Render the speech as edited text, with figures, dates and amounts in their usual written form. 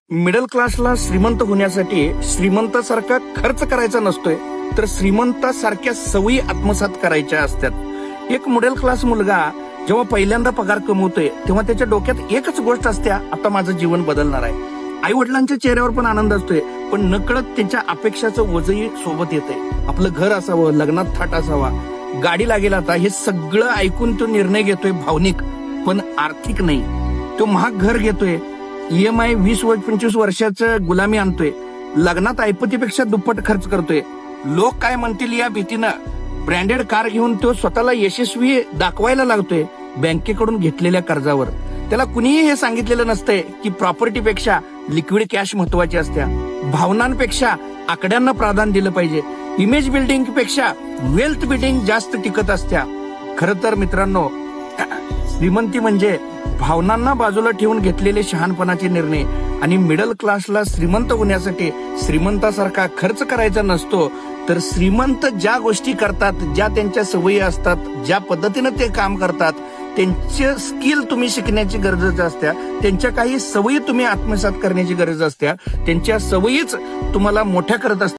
Middle क्लासला श्रीमंत होण्यासाठी श्रीमंतासारखा खर्च करायचा नसतोय, तर श्रीमंतासारख्या सवयी आत्मसात करायच्या असतात. एक मिडल क्लास मुलगा जेव्हा पहिल्यांदा पगार कमवतोय तेव्हा त्याच्या डोक्यात एकच गोष्ट असते, आता माझं जीवन बदलणार आहे. आई वडिलांच्या चेहऱ्यावर पण आनंद असतोय, पण नकळत त्यांच्या अपेक्षाचं ओझही सोबत येतंय. आपलं घर असावं, लग्नात थाट असावा, गाडी लागेल, आता हे सगळं ऐकून तो निर्णय घेतोय भावनिक पण आर्थिक नाही. तो महाग घर घेतोय, EMI 20-25 वर्षाचं गुलामी आणतोय, लग्नात ऐपतीपेक्षा दुप्पट खर्च करतोय. लोक काय म्हणतील या भीतीनं ब्रँडेड कार घेऊन तो स्वतःला यशस्वी दाखवायला लागतोय बँकेकडून घेतलेल्या कर्जावर. त्याला कुणीही हे सांगितलेलं नसतंय की प्रॉपर्टीपेक्षा लिक्विड कॅश महत्वाची असत्या, भावनांपेक्षा आकड्यांना प्राधान्य दिलं पाहिजे, इमेज बिल्डिंग पेक्षा वेल्थ बिल्डिंग जास्त टिकत असत्या. खरं तर मित्रांनो, श्रीमंती म्हणजे भावनांना बाजूला ठेवून घेतलेले शहाणपणाचे निर्णय. आणि मिडल क्लासला श्रीमंत होण्यासाठी श्रीमंतासारखा खर्च करायचा नसतो, तर श्रीमंत ज्या गोष्टी करतात, ज्या त्यांच्या सवयी असतात, ज्या पद्धतीनं ते काम करतात, त्यांचे स्किल तुम्ही शिकण्याची गरज असत्या, त्यांच्या काही सवयी तुम्ही आत्मसात करण्याची गरज असत्या, त्यांच्या सवयीच तुम्हाला मोठ्या करत असतात.